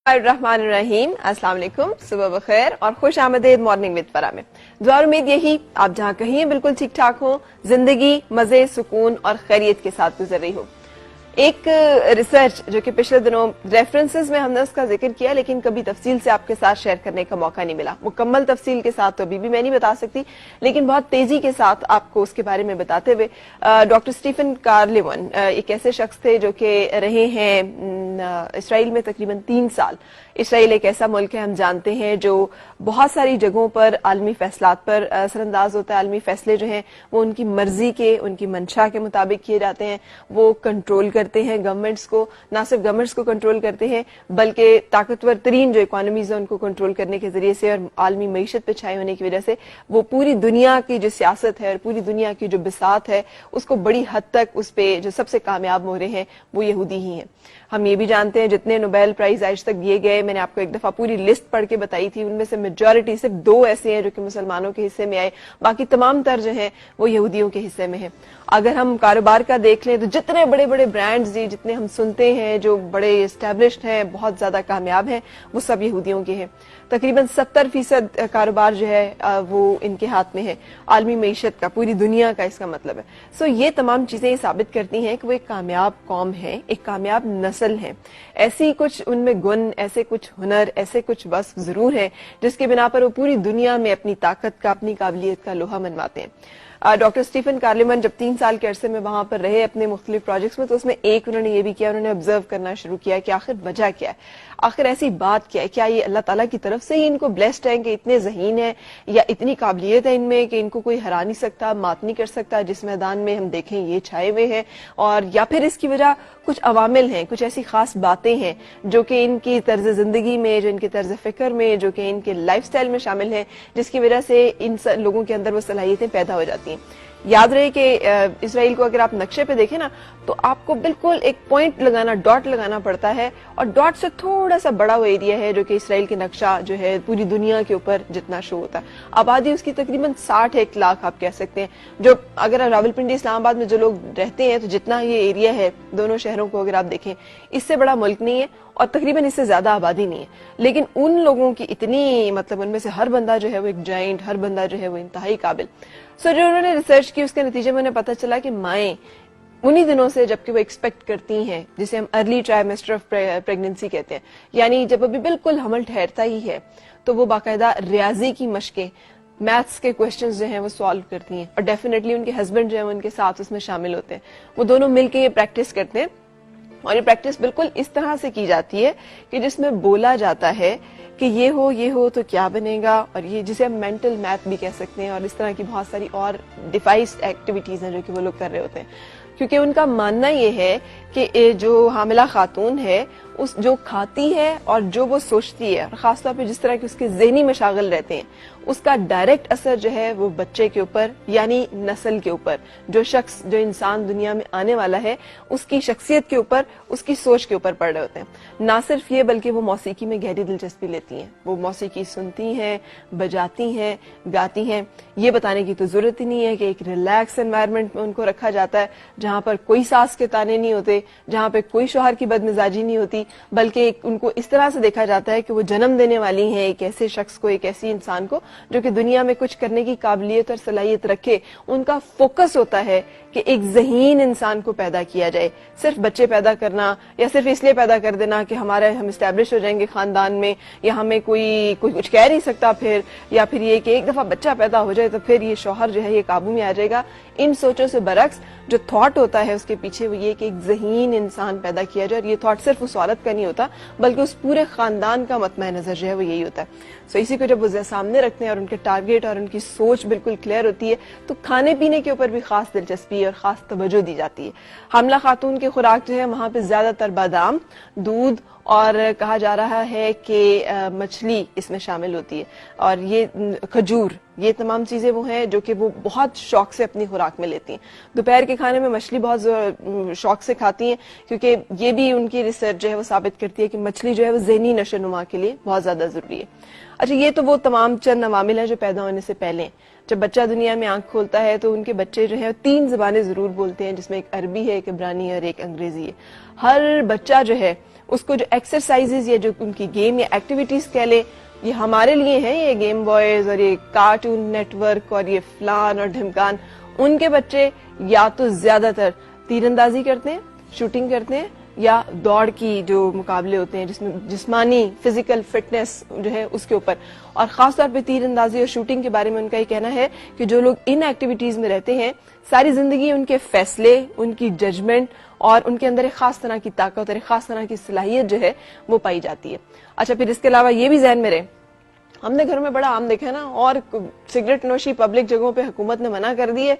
الرحمن الرحیم، السلام علیکم، صبح بخیر اور خوش آمدید مارننگ وتھ فرا میں۔ دعا اور امید یہی آپ جہاں کہیں بالکل ٹھیک ٹھاک ہوں، زندگی مزے، سکون اور خیریت کے ساتھ گزر رہی ہو۔ ایک ریسرچ جو کہ پچھلے دنوں ریفرنسز میں ہم نے اس کا ذکر کیا، لیکن کبھی تفصیل سے آپ کے ساتھ شیئر کرنے کا موقع نہیں ملا۔ مکمل تفصیل کے ساتھ تو ابھی بھی میں نہیں بتا سکتی، لیکن بہت تیزی کے ساتھ آپ کو اس کے بارے میں بتاتے ہوئے ڈاکٹر اسٹیفن کارلیون ایک ایسے شخص تھے جو کہ رہے ہیں اسرائیل میں تقریباً 3 سال۔ اسرائیل ایک ایسا ملک ہے، ہم جانتے ہیں، جو بہت ساری جگہوں پر عالمی فیصلات پر اثر انداز ہوتا ہے۔ عالمی فیصلے جو ہیں وہ ان کی مرضی کے، ان کی منشا کے مطابق کیے جاتے ہیں۔ وہ کنٹرول کرتے ہیں گورنمنٹس کو، نہ صرف گورنمنٹس کو کنٹرول کرتے ہیں بلکہ طاقتور ترین جو اکانومیز ہیں ان کو کنٹرول کرنے کے ذریعے سے اور عالمی معیشت پہ چھائے ہونے کی وجہ سے وہ پوری دنیا کی جو سیاست ہے اور پوری دنیا کی جو بساط ہے اس کو بڑی حد تک اس پہ جو سب سے کامیاب ہو رہے ہیں وہ یہودی ہی ہیں۔ ہم یہ بھی جانتے ہیں جتنے نوبیل پرائز آج تک دیے گئے، میں نے آپ کو ایک دفعہ پوری لسٹ پڑھ کے بتائی تھی، ان میں سے میجورٹی صرف 2 ایسے ہیں جو کہ مسلمانوں کے حصے میں آئے، باقی تمام تر جو ہیں وہ یہودیوں کے حصے میں ہیں۔ اگر ہم کاروبار کا دیکھ لیں تو جتنے بڑے بڑے برانڈز جتنے ہم سنتے ہیں جو بڑے اسٹیبلشڈ ہیں، بہت زیادہ کامیاب ہیں، وہ سب یہودیوں کے ہیں۔ تقریباً 70% کاروبار جو ہے وہ ان کے ہاتھ میں ہے، عالمی معیشت کا، پوری دنیا کا اس کا مطلب ہے۔ سو یہ تمام چیزیں یہ ثابت کرتی ہیں کہ وہ ایک کامیاب قوم ہے، ایک کامیاب نسل ہے۔ ایسی کچھ ان میں گن، ایسے کچھ ہنر، ایسے کچھ وصف ضرور ہیں جس کے بنا پر وہ پوری دنیا میں اپنی طاقت کا، اپنی قابلیت کا لوہا منواتے ہیں۔ ڈاکٹر اسٹیفن کارلیمن جب 3 سال کے عرصے میں وہاں پر رہے اپنے مختلف پروجیکٹس میں، تو اس میں ایک انہوں نے یہ بھی کیا، انہوں نے آبزرو کرنا شروع کیا کہ آخر وجہ کیا ہے، آخر ایسی بات کیا ہے، کیا یہ اللہ تعالیٰ کی طرف سے ہی ان کو بلیسڈ ہیں کہ اتنے ذہین ہیں، یا اتنی قابلیت ہے ان میں کہ ان کو کوئی ہرا نہیں سکتا، مات نہیں کر سکتا، جس میدان میں ہم دیکھیں یہ چھائے ہوئے ہیں، اور یا پھر اس کی وجہ کچھ عوامل ہیں، کچھ ایسی خاص باتیں ہیں جو کہ ان کی طرز زندگی میں، جو ان کے طرز فکر میں، جو کہ ان کے لائف سٹائل میں شامل ہیں، جس کی وجہ سے ان لوگوں کے اندر وہ صلاحیتیں پیدا ہو جاتی ہیں۔ یاد رہے کہ اسرائیل کو اگر آپ نقشے پہ دیکھیں نا تو آپ کو بالکل ایک پوائنٹ لگانا، ڈاٹ لگانا پڑتا ہے، اور ڈاٹ سے تھوڑا سا بڑا وہ ایریا ہے جو کہ اسرائیل کے نقشہ جو ہے پوری دنیا کے اوپر جتنا شو ہوتا ہے۔ آبادی اس کی تقریباً 61 لاکھ آپ کہہ سکتے ہیں، جو اگر راولپنڈی اسلام آباد میں جو لوگ رہتے ہیں تو جتنا یہ ایریا ہے دونوں شہروں کو اگر آپ دیکھیں، اس سے بڑا ملک نہیں ہے اور تقریباً اس سے زیادہ آبادی نہیں ہے، لیکن ان لوگوں کی اتنی مطلب ان میں سے ہر بندہ جو ہے وہ ایک جائنٹ، ہر بندہ جو ہے وہ انتہائی قابل۔ جو انہوں نے ریسرچ کی اس کے نتیجے میں انہیں پتہ چلا کہ مائیں انہی دنوں سے جبکہ وہ ایکسپیکٹ کرتی ہیں، جسے ہم ارلی ٹرائمیسٹر آف پریگننسی کہتے ہیں، یعنی جب ابھی بالکل حمل ٹھہرتا ہی ہے تو وہ باقاعدہ ریاضی کی مشقیں، میتھس کے کوشچنز جو ہیں وہ سالو کرتی ہیں، اور ڈیفینیٹلی ان کے ہسبینڈ جو ہیں ان کے ساتھ اس میں شامل ہوتے ہیں، وہ دونوں مل کے یہ پریکٹس کرتے ہیں، اور یہ پریکٹس بالکل اس طرح سے کی جاتی ہے کہ جس میں بولا جاتا ہے کہ یہ ہو تو کیا بنے گا، اور یہ جسے ہم مینٹل میتھ بھی کہہ سکتے ہیں، اور اس طرح کی بہت ساری اور ڈیوائس ایکٹیویٹیز ہیں جو کہ وہ لوگ کر رہے ہوتے ہیں، کیونکہ ان کا ماننا یہ ہے کہ جو حاملہ خاتون ہے اس جو کھاتی ہے اور جو وہ سوچتی ہے، اور خاص طور پہ جس طرح کے اس کے ذہنی مشاغل رہتے ہیں، اس کا ڈائریکٹ اثر جو ہے وہ بچے کے اوپر، یعنی نسل کے اوپر، جو شخص، جو انسان دنیا میں آنے والا ہے اس کی شخصیت کے اوپر، اس کی سوچ کے اوپر پڑ رہے ہوتے ہیں۔ نہ صرف یہ بلکہ وہ موسیقی میں گہری دلچسپی لیتی ہیں، وہ موسیقی سنتی ہیں، بجاتی ہیں، گاتی ہیں۔ یہ بتانے کی تو ضرورت ہی نہیں ہے کہ ایک ریلیکس انوائرمنٹ میں ان کو رکھا جاتا ہے، جہاں پر کوئی ساس کے تانے نہیں ہوتے، جہاں پہ کوئی شوہر کی بدمزاجی نہیں ہوتی، بلکہ ان کو اس طرح سے دیکھا جاتا ہے کہ وہ جنم دینے والی ہیں ایک ایسے شخص کو، ایک ایسی انسان کو جو کہ دنیا میں کچھ کرنے کی قابلیت اور صلاحیت رکھے۔ ان کا فوکس ہوتا ہے کہ ایک ذہین انسان کو پیدا کیا جائے، صرف بچے پیدا کرنا یا صرف اس لیے پیدا کر دینا کہ ہم اسٹیبلش ہو جائیں گے خاندان میں، یا ہمیں کوئی کچھ کہہ نہیں سکتا پھر، یا پھر یہ کہ ایک دفعہ بچہ پیدا ہو جائے تو پھر یہ شوہر جو ہے یہ قابو میں آ جائے گا۔ ان سوچوں سے برعکس جو تھاٹ ہوتا ہے اس کے پیچھے وہ یہ کہ ایک ذہین انسان پیدا کیا جائے، اور یہ تھاٹ صرف اس عورت کا نہیں ہوتا بلکہ اس پورے خاندان کا مطمع نظر جو ہے وہ یہی ہوتا ہے۔ سو اسی کو جب وہ سامنے رکھتے ہیں اور ان کے ٹارگیٹ اور ان کی سوچ بالکل کلیئر ہوتی ہے تو کھانے پینے کے اوپر بھی خاص دلچسپی اور خاص توجہ دی جاتی ہے۔ حاملہ خاتون کی خوراک جو ہے وہاں پہ زیادہ تر بادام، دودھ، اور کہا جا رہا ہے کہ مچھلی اس میں شامل ہوتی ہے، اور یہ کھجور، یہ تمام چیزیں وہ ہیں جو کہ وہ بہت شوق سے اپنی خوراک میں لیتی ہیں۔ دوپہر کے کھانے میں مچھلی بہت شوق سے کھاتی ہیں، کیونکہ یہ بھی ان کی ریسرچ جو ہے وہ ثابت کرتی ہے کہ مچھلی جو ہے وہ ذہنی نشو و نما کے لیے بہت زیادہ ضروری ہے۔ اچھا، یہ تو وہ تمام چند عوامل ہیں جو پیدا ہونے سے پہلے۔ جب بچہ دنیا میں آنکھ کھولتا ہے تو ان کے بچے جو ہے 3 زبانیں ضرور بولتے ہیں، جس میں ایک عربی ہے، ایک عبرانی ہے اور ایک انگریزی ہے۔ ہر بچہ جو ہے اس کو جو ایکسرسائزز یا جو ان کی گیم یا ایکٹیویٹیز کہہ لیں یہ ہمارے لیے ہیں, یہ گیم بوائز اور یہ کارٹون نیٹ ورک اور یہ فلان اور ڈھمکان, ان کے بچے یا تو زیادہ تر تیر اندازی کرتے ہیں, شوٹنگ کرتے ہیں, یا دوڑ کی جو مقابلے ہوتے ہیں جس میں جسمانی فزیکل فٹنس جو ہے اس کے اوپر, اور خاص طور پہ تیر اندازی اور شوٹنگ کے بارے میں ان کا یہ کہنا ہے کہ جو لوگ ان ایکٹیویٹیز میں رہتے ہیں ساری زندگی ان کے فیصلے, ان کی ججمنٹ اور ان کے اندر ایک خاص طرح کی طاقت اور ایک خاص طرح کی صلاحیت جو ہے وہ پائی جاتی ہے. اچھا پھر اس کے علاوہ یہ بھی ذہن میں رہے, ہم نے گھروں میں بڑا عام دیکھا ہے نا, اور سگریٹ نوشی پبلک جگہوں پہ حکومت نے منع کر دی ہے,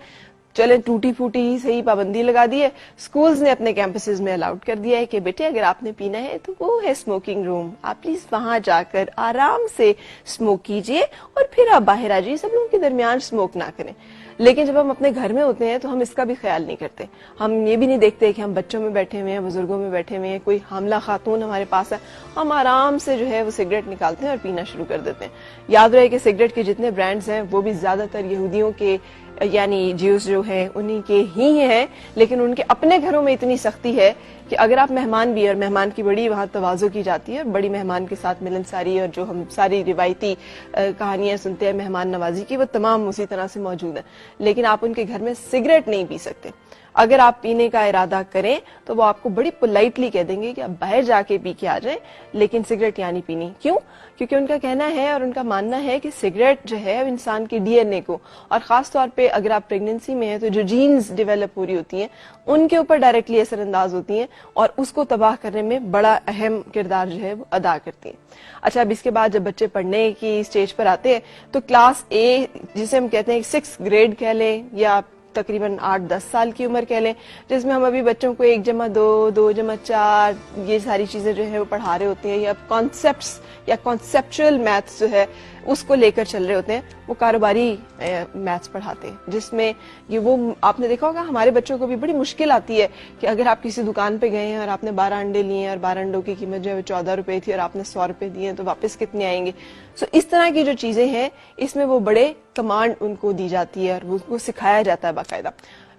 چلے ٹوٹی پھوٹی ہی صحیح پابندی لگا دی ہے, سکولز نے اپنے کیمپسز میں الاؤڈ کر دیا ہے کہ بیٹے اگر آپ نے پینا ہے تو وہ ہے اسموکنگ روم, آپ پلیز وہاں جا کر آرام سے اسموک کیجئے اور پھر آپ باہر آ جائیے, سب لوگوں کے درمیان اسموک نہ کریں. لیکن جب ہم اپنے گھر میں ہوتے ہیں تو ہم اس کا بھی خیال نہیں کرتے, ہم یہ بھی نہیں دیکھتے کہ ہم بچوں میں بیٹھے ہوئے ہیں, بزرگوں میں بیٹھے ہوئے ہیں, کوئی حاملہ خاتون ہمارے پاس ہے, ہم آرام سے جو ہے وہ سگریٹ نکالتے ہیں اور پینا شروع کر دیتے ہیں. یاد رہے کہ سگریٹ کے جتنے برانڈز ہیں وہ بھی زیادہ تر یہودیوں کے یعنی جیوز جو ہیں انہی کے ہی ہیں, لیکن ان کے اپنے گھروں میں اتنی سختی ہے کہ اگر آپ مہمان بھی, اور مہمان کی بڑی وہاں تواضع کی جاتی ہے, بڑی مہمان کے ساتھ ملنساری اور جو ہم ساری روایتی کہانیاں سنتے ہیں مہمان نوازی کی وہ تمام اسی طرح سے موجود ہیں, لیکن آپ ان کے گھر میں سگریٹ نہیں پی سکتے. اگر آپ پینے کا ارادہ کریں تو وہ آپ کو بڑی پولائٹلی کہہ دیں گے کہ آپ باہر جا کے پی کے آ جائیں, لیکن سگریٹ یعنی پینی. کیوں؟ کیونکہ ان کا کہنا ہے اور ان کا ماننا ہے کہ سگریٹ جو ہے انسان کی ڈی این اے کو, اور خاص طور پہ اگر آپ پریگننسی میں ہیں تو جو جینز ڈیولپ ہو رہی ہوتی ہیں ان کے اوپر ڈائریکٹلی اثر انداز ہوتی ہیں اور اس کو تباہ کرنے میں بڑا اہم کردار جو ہے وہ ادا کرتی ہیں. اچھا اب اس کے بعد جب بچے پڑھنے کی اسٹیج پر آتے ہیں تو کلاس اے جسے ہم کہتے ہیں 6 گریڈ کہہ لیں یا تقریباً 8-10 سال کی عمر کہہ لیں, جس میں ہم ابھی بچوں کو 1+2, 2+4 یہ ساری چیزیں جو ہے وہ پڑھا رہے ہوتے ہیں, یا کانسیپٹس یا کانسیپچل میتھس جو ہے اس کو لے کر چل رہے ہوتے ہیں, وہ کاروباری میتھس پڑھاتے ہیں جس میں یہ وہ آپ نے دیکھا ہوگا ہمارے بچوں کو بھی بڑی مشکل آتی ہے کہ اگر آپ کسی دکان پہ گئے ہیں اور آپ نے 12 انڈے لیے ہیں اور 12 انڈوں کی قیمت جو ہے 14 روپے تھی اور آپ نے 100 روپے دیے تو واپس کتنے آئیں گے. سو اس طرح کی جو چیزیں ہیں اس میں وہ بڑے کمانڈ ان کو دی جاتی ہے اور وہ سکھایا جاتا ہے باقاعدہ.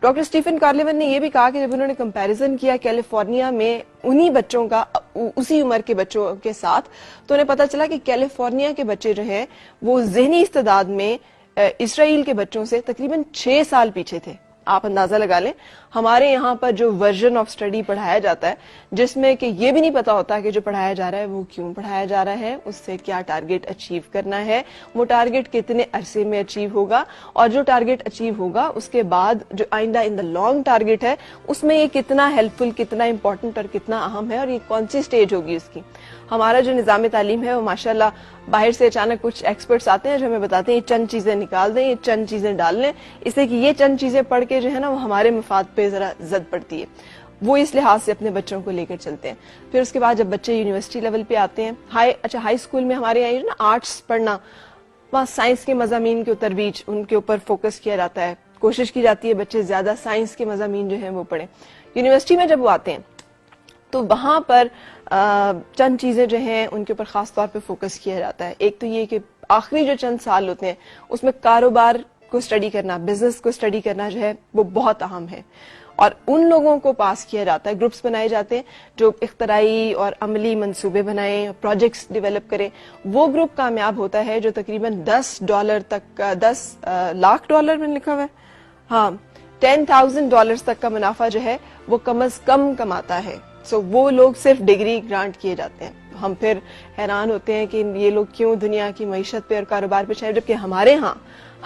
ڈاکٹر اسٹیفن کارلیون نے یہ بھی کہا کہ جب انہوں نے کمپیریزن کیا کیلیفورنیا میں انہی بچوں کا اسی عمر کے بچوں کے ساتھ, تو انہیں پتا چلا کہ کیلیفورنیا کے بچے جو ہیں وہ ذہنی استعداد میں اسرائیل کے بچوں سے تقریباً 6 سال پیچھے تھے. آپ اندازہ لگا لیں ہمارے یہاں پر جو ورژن آف اسٹڈی پڑھایا جاتا ہے جس میں کہ یہ بھی نہیں پتا ہوتا کہ جو پڑھایا جا رہا ہے وہ کیوں پڑھایا جا رہا ہے, اس سے کیا ٹارگٹ اچیو کرنا ہے, وہ ٹارگٹ کتنے عرصے میں اچیو ہوگا, اور جو ٹارگٹ اچیو ہوگا اس کے بعد جو آئندہ ان دا لانگ ٹارگٹ ہے اس میں یہ کتنا ہیلپ فل, کتنا امپورٹنٹ اور کتنا اہم ہے, اور یہ کون سی سٹیج ہوگی اس کی. ہمارا جو نظام تعلیم ہے وہ ماشاءاللہ باہر سے اچانک کچھ ایکسپرٹس آتے ہیں جو ہمیں بتاتے ہیں یہ چند چیزیں نکال دیں, یہ چند چیزیں ڈال لیں, اس لیے کہ یہ چند چیزیں پڑھ کے جو ہے نا وہ ہمارے مفاد پہ ذرا زد پڑتی ہے, وہ اس لحاظ سے اپنے بچوں کو لے کر چلتے ہیں. پھر اس کے بعد جب بچے یونیورسٹی لیول پہ آتے ہیں, ہائی اسکول میں ہمارے یہاں نا آرٹس پڑھنا, وہاں سائنس کے مضامین کے ترویج ان کے اوپر فوکس کیا جاتا ہے, کوشش کی جاتی ہے بچے زیادہ سائنس کے مضامین جو ہیں وہ پڑھیں. یونیورسٹی میں جب وہ آتے ہیں تو وہاں پر چند چیزیں جو ہیں ان کے اوپر خاص طور پہ فوکس کیا جاتا ہے. ایک تو یہ کہ آخری جو چند سال ہوتے ہیں اس میں کاروبار کو اسٹڈی کرنا, بزنس کو اسٹڈی کرنا جو ہے وہ بہت اہم ہے, اور ان لوگوں کو پاس کیا جاتا ہے, گروپس بنائے جاتے ہیں جو اختراعی اور عملی منصوبے بنائیں, پروجیکٹس ڈیولپ کریں. وہ گروپ کامیاب ہوتا ہے جو تقریباً $10 تک, $10 لاکھ میں لکھا ہوا ہے, ہاں $10,000 تک کا منافع جو ہے وہ کم از کم کماتا ہے. سو وہ لوگ صرف ڈگری گرانٹ کیے جاتے ہیں. ہم پھر حیران ہوتے ہیں کہ یہ لوگ کیوں دنیا کی معیشت پہ اور کاروبار پہ چاہے, جبکہ ہمارے ہاں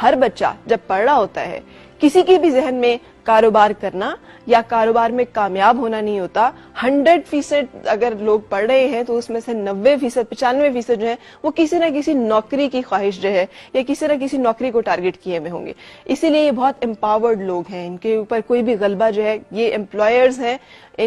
ہر بچہ جب پڑھ رہا ہوتا ہے کسی کے بھی ذہن میں کاروبار کرنا یا کاروبار میں کامیاب ہونا نہیں ہوتا. 100% اگر لوگ پڑھ رہے ہیں تو اس میں سے 90%, 95% جو ہے وہ کسی نہ کسی نوکری کی خواہش جو ہے یا کسی نہ کسی نوکری کو ٹارگٹ کیے ہوئے ہوں گے. اسی لیے یہ بہت امپاورڈ لوگ ہیں, ان کے اوپر کوئی بھی غلبہ جو ہے, یہ امپلائرز ہیں,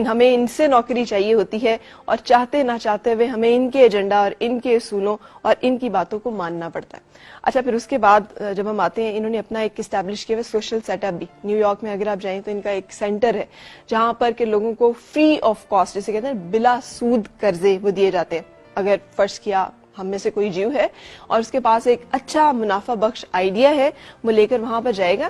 ہمیں ان سے نوکری چاہیے ہوتی ہے اور چاہتے نہ چاہتے ہوئے ہمیں ان کے ایجنڈا اور ان کے اصولوں اور ان کی باتوں کو ماننا پڑتا ہے. اچھا پھر اس کے بعد جب ہم آتے ہیں, انہوں نے اپنا ایک اسٹیبلش کیا ہوا سوشل سیٹ اپ بھی. نیو یارک میں اگر آپ جائیں تو ان کا ایک سینٹر ہے جہاں پر کہ لوگوں کو فری آف کاسٹ, جسے کہتے ہیں بلا سود قرضے وہ دیے جاتے ہیں. اگر فرض کیا ہم میں سے کوئی جیو ہے اور اس کے پاس ایک اچھا منافع بخش آئیڈیا ہے, وہ لے کر وہاں پر جائے گا